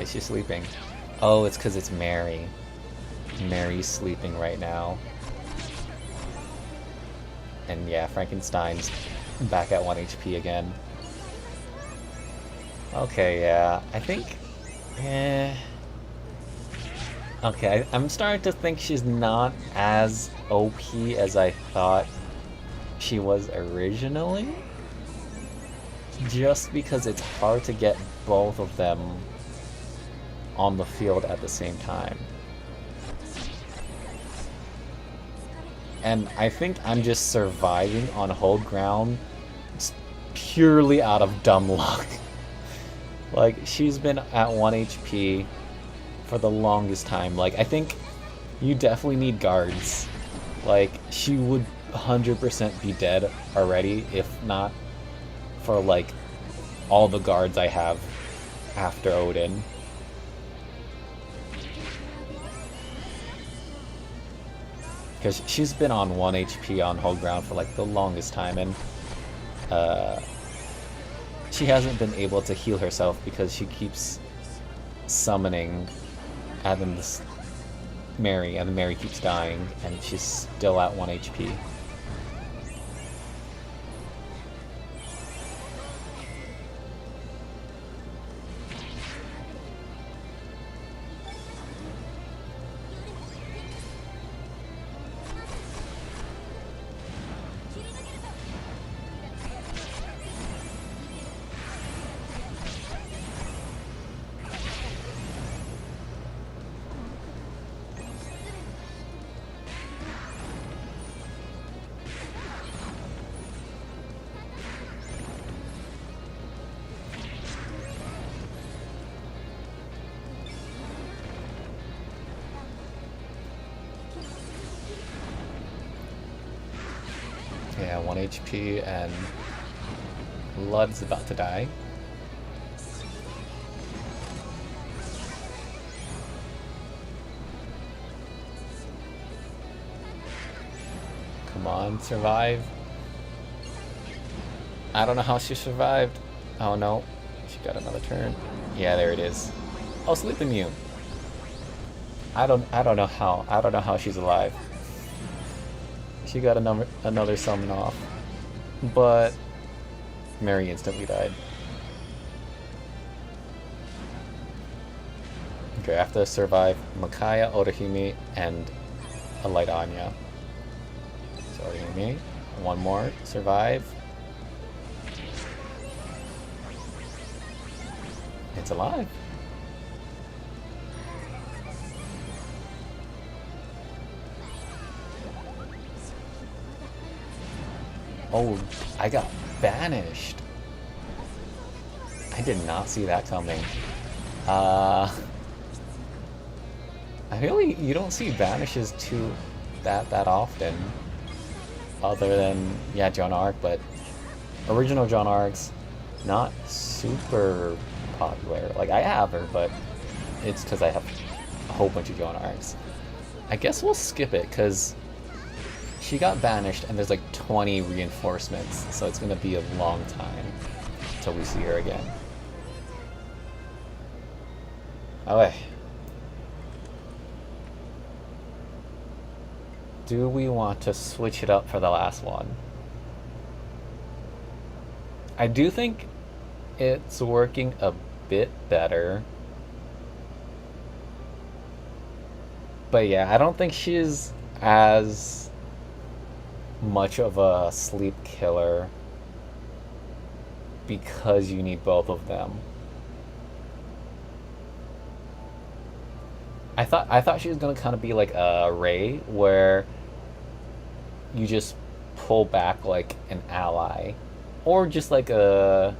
Is she sleeping? Oh, it's because it's Mary. Mary's sleeping right now. And yeah, Frankenstein's back at 1 HP again. Okay, yeah. I think... Okay, I'm starting to think she's not as OP as I thought she was originally. Just because it's hard to get both of them on the field at the same time. And I think I'm just surviving on hold ground purely out of dumb luck. Like, she's been at 1 HP for the longest time. Like, I think you definitely need guards. Like, she would 100% be dead already, if not for, like, all the guards I have after Odin. Because she's been on 1 HP on hold ground for like the longest time, and she hasn't been able to heal herself because she keeps summoning and then this Mary, and the Mary keeps dying, and she's still at 1 HP. Yeah, 1 HP, and Lud's about to die. Come on, survive. I don't know how she survived. Oh no, she got another turn. Yeah, there it is. Oh, sleep immune. I don't know how she's alive. She got another summon off, but Mary instantly died. Okay, I have to survive Makaya, Orihime, and a light Anya. So Orihime, one more, survive. It's alive. Oh, I got banished. I did not see that coming. I feel like you don't see banishes too that often, other than yeah, Joan Arc, but original Joan Arc's not super popular. Like I have her, but it's because I have a whole bunch of Joan Arcs. I guess we'll skip it because she got banished and there's like 20 reinforcements, so it's gonna be a long time until we see her again. Okay. Do we want to switch it up for the last one? I do think it's working a bit better. But yeah, I don't think she's as much of a sleep killer because you need both of them. I thought she was gonna kind of be like a Ray, where you just pull back like an ally, or just like a.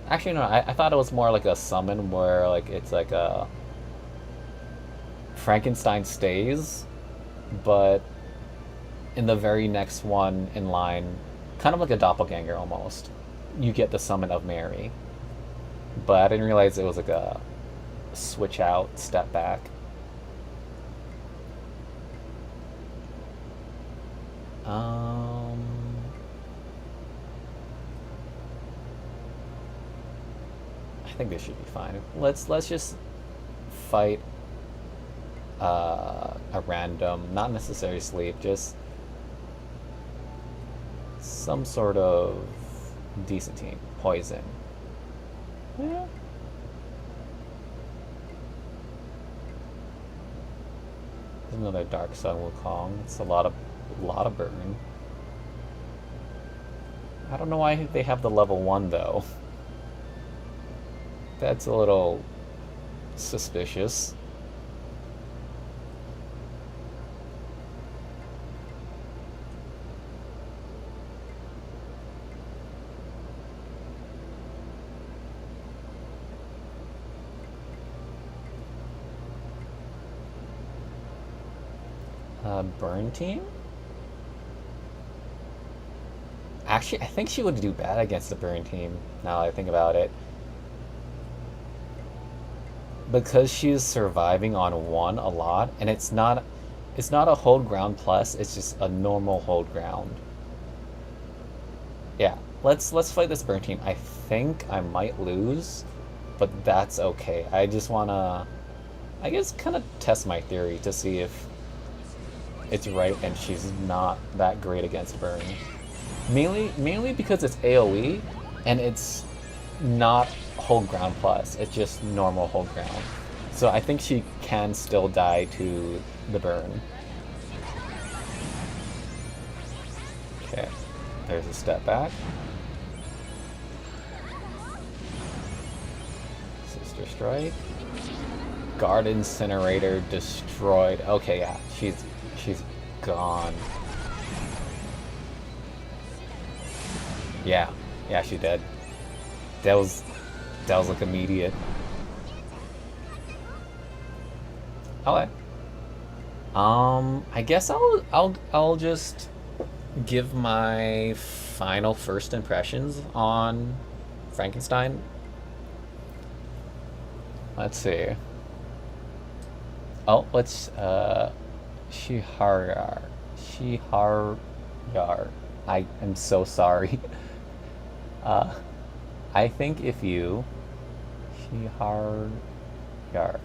Actually, no. I thought it was more like a summon, where like it's like a Frankenstein stays, but in the very next one in line, kind of like a doppelganger almost, you get the summon of Mary. But I didn't realize it was like a switch out, step back. I think this should be fine. Let's just fight a random, not necessarily sleep, just some sort of decent team. Poison. Yeah. There's another Dark Sun Wukong. It's a lot of burn. I don't know why they have the level 1 though. That's a little suspicious. Burn team? Actually, I think she would do bad against the burn team, now that I think about it. Because she's surviving on 1 a lot, and it's not a hold ground plus, it's just a normal hold ground. Yeah, let's fight this burn team. I think I might lose, but that's okay. I just wanna, I guess, kind of test my theory to see if it's right and she's not that great against burn. Mainly because it's AoE and it's not hold ground plus, it's just normal hold ground. So I think she can still die to the burn. Okay, there's a step back. Sister Strike. Guard Incinerator destroyed. Okay, yeah, she's gone. Yeah, she's dead. That was like immediate. Okay. I guess I'll just give my final first impressions on Frankenstein. Let's see. Oh, let's Shiharyar. I am so sorry. I think if you Chihar Yar.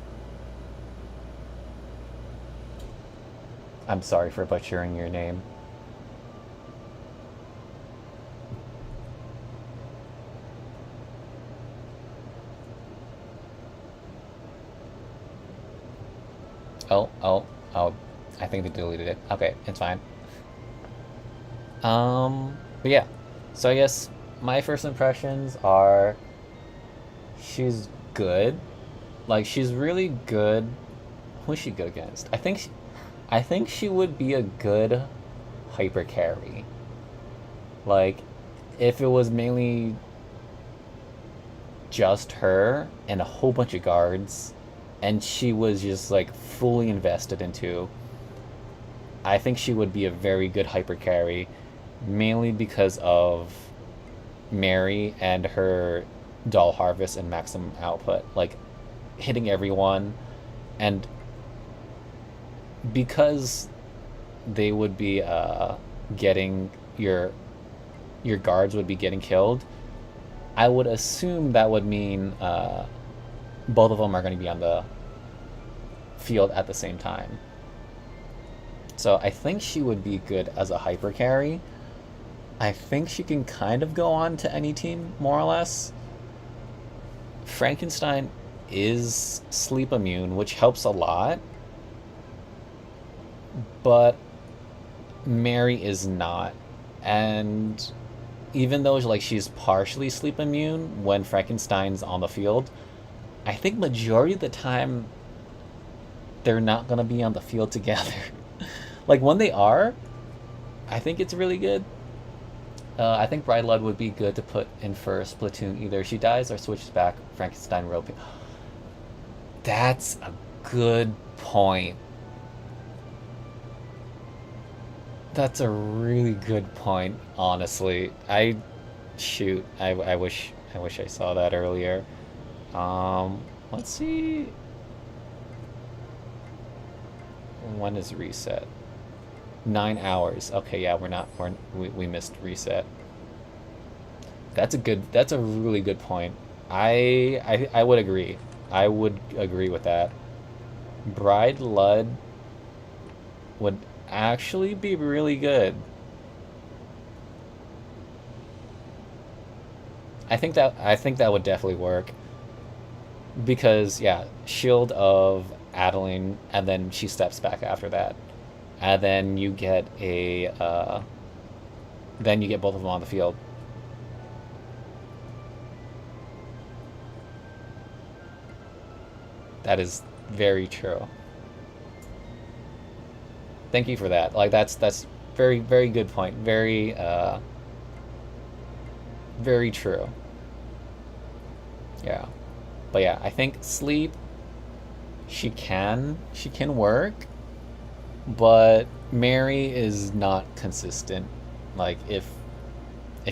I'm sorry for butchering your name. Oh. I think they deleted it. Okay, it's fine. But yeah. So I guess my first impressions are she's good. Like she's really good. Who's she good against? I think she would be a good hyper carry. Like if it was mainly just her and a whole bunch of guards and she was just like fully invested into, I think she would be a very good hyper carry, mainly because of Mary and her doll harvest and maximum output, like hitting everyone, and because they would be getting your guards would be getting killed. I would assume that would mean both of them are going to be on the field at the same time. So I think she would be good as a hyper carry. I think she can kind of go on to any team, more or less. Frankenstein is sleep immune, which helps a lot. But Mary is not. And even though like she's partially sleep immune when Frankenstein's on the field, I think majority of the time they're not going to be on the field together. Like when they are, I think it's really good. I think Bride Lud would be good to put in first platoon. Either she dies or switches back Frankenstein roping. That's a good point. That's a really good point, honestly. I wish I saw that earlier. Let's see. When is reset? 9 hours. Okay, yeah, we missed reset. That's a really good point. I would agree. I would agree with that. Bride Lud would actually be really good. I think that would definitely work. Because yeah, shield of Adeline, and then she steps back after that. And then you get then you get both of them on the field. That is very true. Thank you for that. Like that's very very good point. Very very true. Yeah. But yeah, I think sleep she can work, but Mary is not consistent. Like if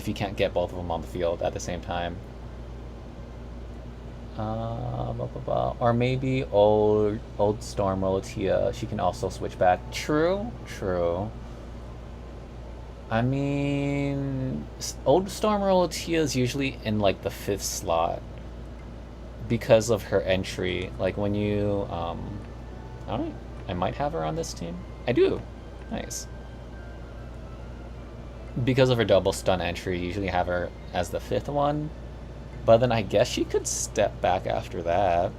you can't get both of them on the field at the same time. Or maybe old Storm Rolatia, she can also switch back. True. I mean, old Storm Rolatia is usually in like the 5th slot because of her entry. Like when you I don't know, I might have her on this team. I do. Nice. Because of her double stun entry, you usually have her as the 5th one. But then I guess she could step back after that.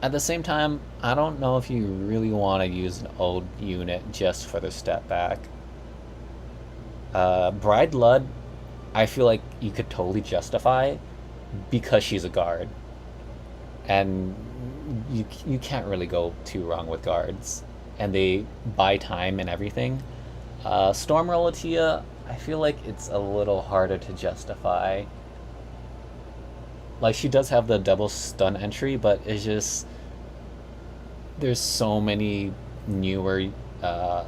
At the same time, I don't know if you really want to use an old unit just for the step back. Bride Lud, I feel like you could totally justify because she's a guard. And you can't really go too wrong with guards. And they buy time and everything. Storm Rolatia, I feel like it's a little harder to justify. Like, she does have the double stun entry, but it's just... There's so many newer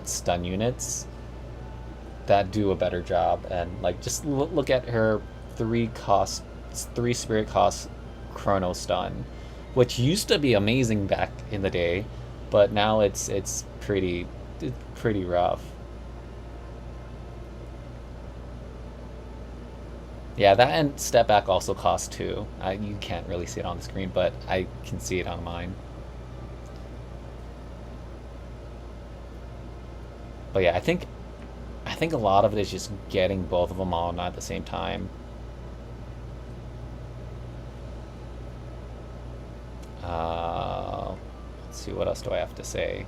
stun units that do a better job. And, like, just look at her 3 spirit cost chrono stun, which used to be amazing back in the day, but now it's pretty rough. Yeah, that and step back also costs 2. You can't really see it on the screen, but I can see it on mine. But yeah, I think a lot of it is just getting both of them on at the same time. Let's see, what else do I have to say?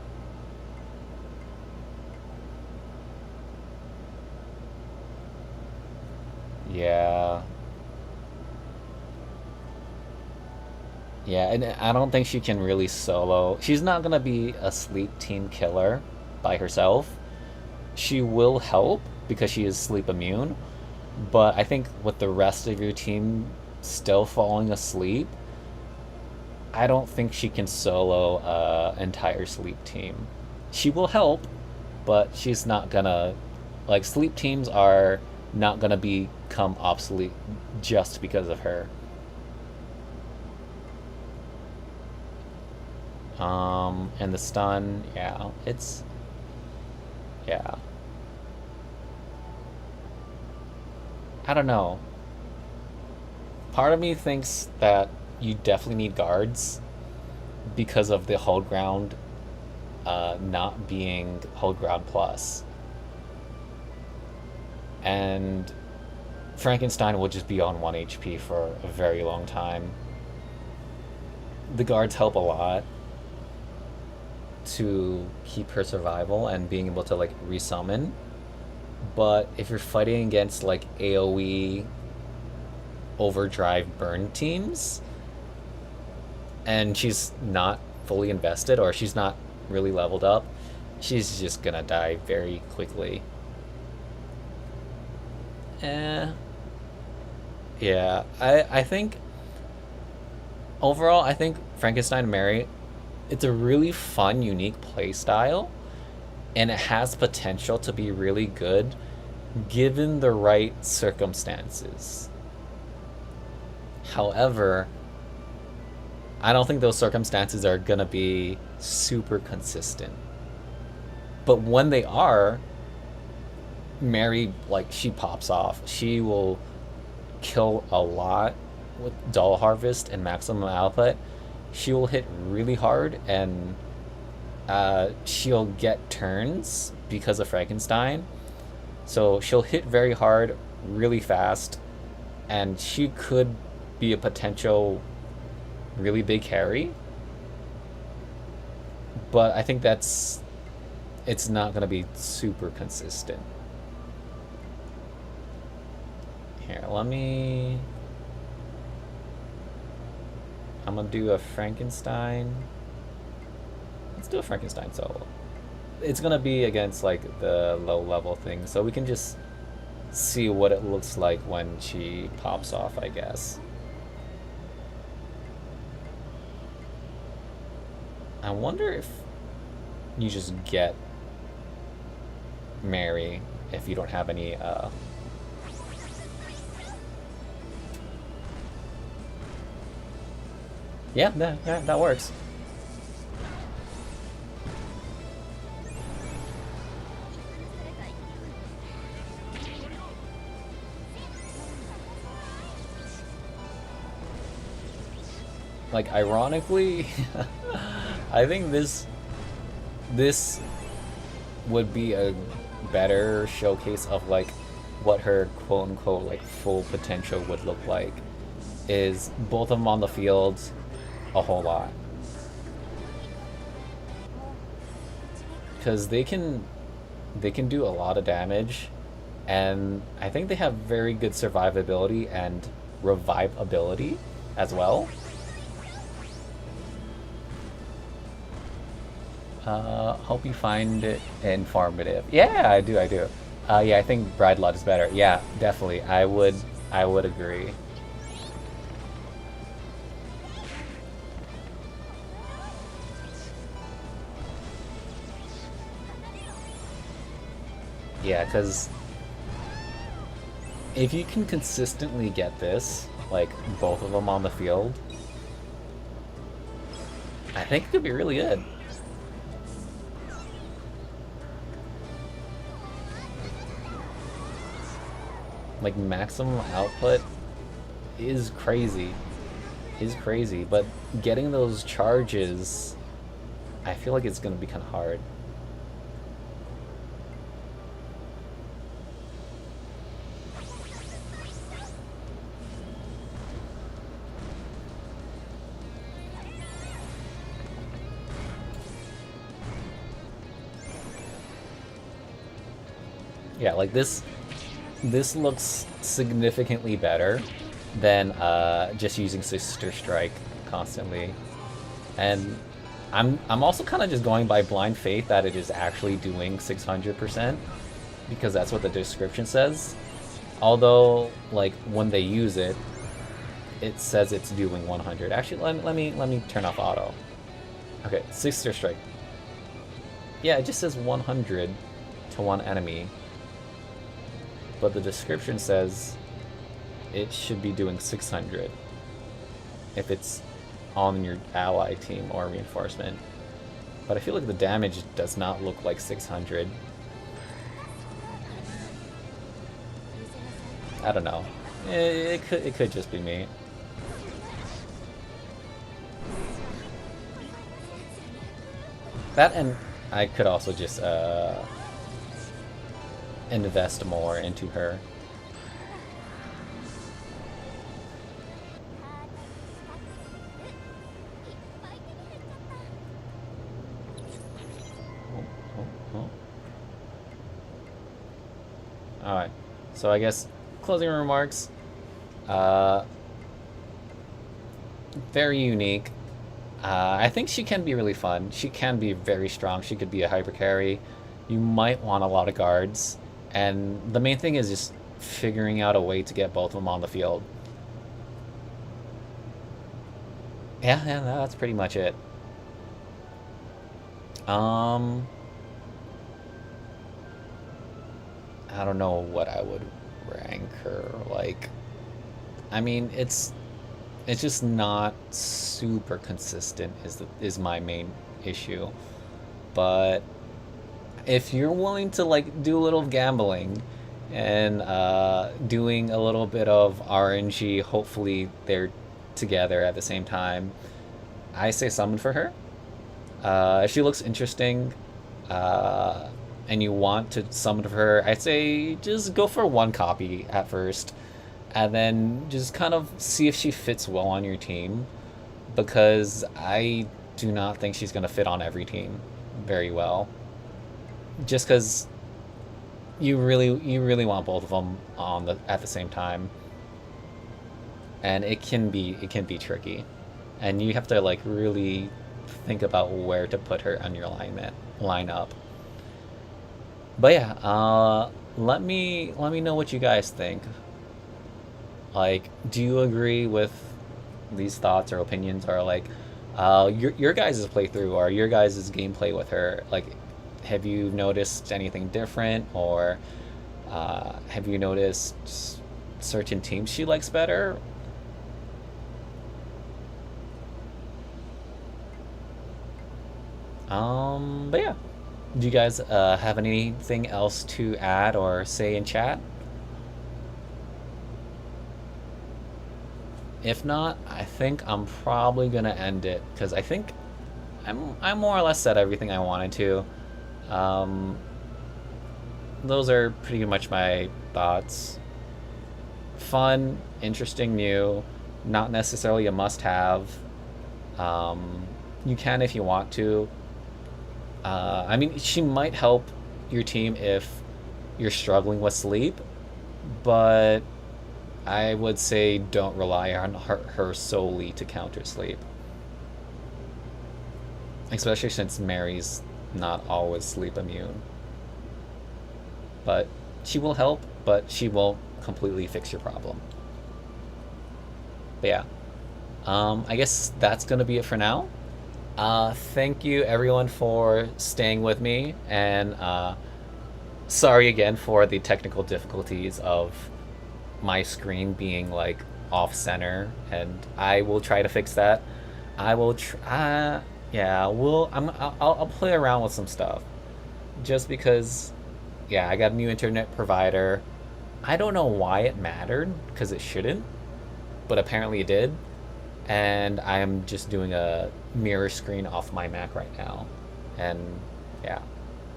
Yeah. Yeah, and I don't think she can really solo. She's not gonna be a sleep team killer by herself. She will help because she is sleep immune, but I think with the rest of your team still falling asleep, I don't think she can solo a entire sleep team. She will help, but she's not gonna, like, sleep teams are not gonna become obsolete just because of her. And the stun, yeah, yeah. I don't know. Part of me thinks that you definitely need guards because of the hold ground not being hold ground plus. And Frankenstein will just be on 1 HP for a very long time. The guards help a lot to keep her survival and being able to like resummon. But if you're fighting against like AoE overdrive burn teams and she's not fully invested or she's not really leveled up, she's just gonna die very quickly. Yeah, I think overall, I think Frankenstein Mary, it's a really fun, unique play style, and it has potential to be really good given the right circumstances. However, I don't think those circumstances are gonna be super consistent. But when they are, Mary, like, she pops off. She will kill a lot with Doll Harvest and Maximum Output. She will hit really hard, and she'll get turns because of Frankenstein. So she'll hit very hard, really fast, and she could be a potential really big carry. But I think it's not going to be super consistent. Here, I'm gonna do a Frankenstein. Let's do a Frankenstein solo. It's gonna be against like the low level thing, so we can just see what it looks like when she pops off, I guess. I wonder if you just get Mary if you don't have any yeah, that works. Like, ironically, I think this would be a better showcase of like what her quote unquote like full potential would look like, is both of them on the field a whole lot, because they can do a lot of damage, and I think they have very good survivability and revivability as well. Hope you find it informative. Yeah, I do. Yeah, I think Bride Lot is better. Yeah, definitely. I would agree. Yeah, because if you can consistently get this, like both of them on the field, I think it could be really good. Like maximum output is crazy. Is crazy, but getting those charges, I feel like it's gonna be kind of hard. Yeah, like this looks significantly better than just using Sister Strike constantly. And I'm also kind of just going by blind faith that it is actually doing 600% because that's what the description says. Although, like when they use it, it says it's doing 100. Actually, let me turn off auto. Okay, Sister Strike. Yeah, it just says 100 to one enemy, but the description says it should be doing 600 if it's on your ally team or reinforcement. But I feel like the damage does not look like 600. I don't know. It could just be me. That, and I could also just invest more into her. Alright, so I guess closing remarks. Very unique. I think she can be really fun. She can be very strong. She could be a hyper carry. You might want a lot of guards. And the main thing is just figuring out a way to get both of them on the field. Yeah, that's pretty much it. I don't know what I would rank her. Like, I mean, it's just not super consistent is my main issue. But if you're willing to like do a little gambling and doing a little bit of RNG, hopefully they're together at the same time, I say summon for her. If she looks interesting, and you want to summon for her, I'd say just go for one copy at first, and then just kind of see if she fits well on your team, because I do not think she's going to fit on every team very well. Just because you really want both of them at the same time, and it can be tricky, and you have to like really think about where to put her on your lineup. But yeah, let me know what you guys think. Like, do you agree with these thoughts or opinions, or like your guys' playthrough or your guys' gameplay with her? Like, have you noticed anything different, or have you noticed certain teams she likes better? But yeah. Do you guys have anything else to add or say in chat? If not, I think I'm probably gonna end it, because I think I more or less said everything I wanted to. Those are pretty much my thoughts. Fun, interesting, new, not necessarily a must-have. You can if you want to. I mean, she might help your team if you're struggling with sleep, but I would say don't rely on her solely to counter sleep. Especially since Mary's not always sleep immune. But she will help, but she won't completely fix your problem. But yeah, I guess that's gonna be it for now. Thank you everyone for staying with me, and sorry again for the technical difficulties of my screen being like off center, and I will try to fix that. I will try. Yeah, I'll play around with some stuff, just because. Yeah, I got a new internet provider. I don't know why it mattered, because it shouldn't, but apparently it did. And I am just doing a mirror screen off my Mac right now. And yeah.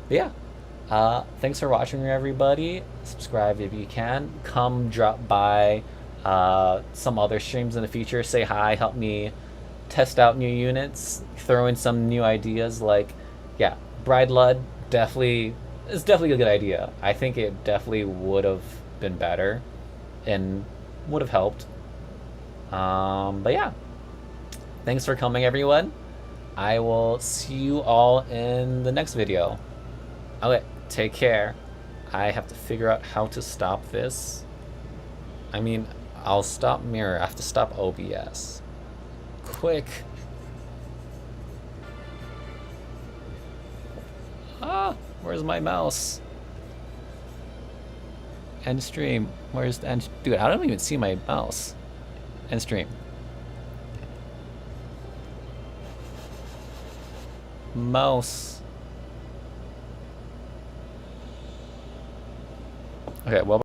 But yeah. Thanks for watching, everybody. Subscribe if you can. Come drop by some other streams in the future. Say hi. Help me test out new units. Throw in some new ideas. Like, yeah, Bride Lud definitely is definitely a good idea. I think it definitely would have been better and would have helped. But yeah, thanks for coming, everyone. I will see you all in the next video. Okay, take care. I have to figure out how to stop this. I mean, I'll stop mirror. I have to stop OBS. Quick. Ah, where's my mouse? End stream. Where's the end? Dude, I don't even see my mouse. End stream. Mouse. Okay, well.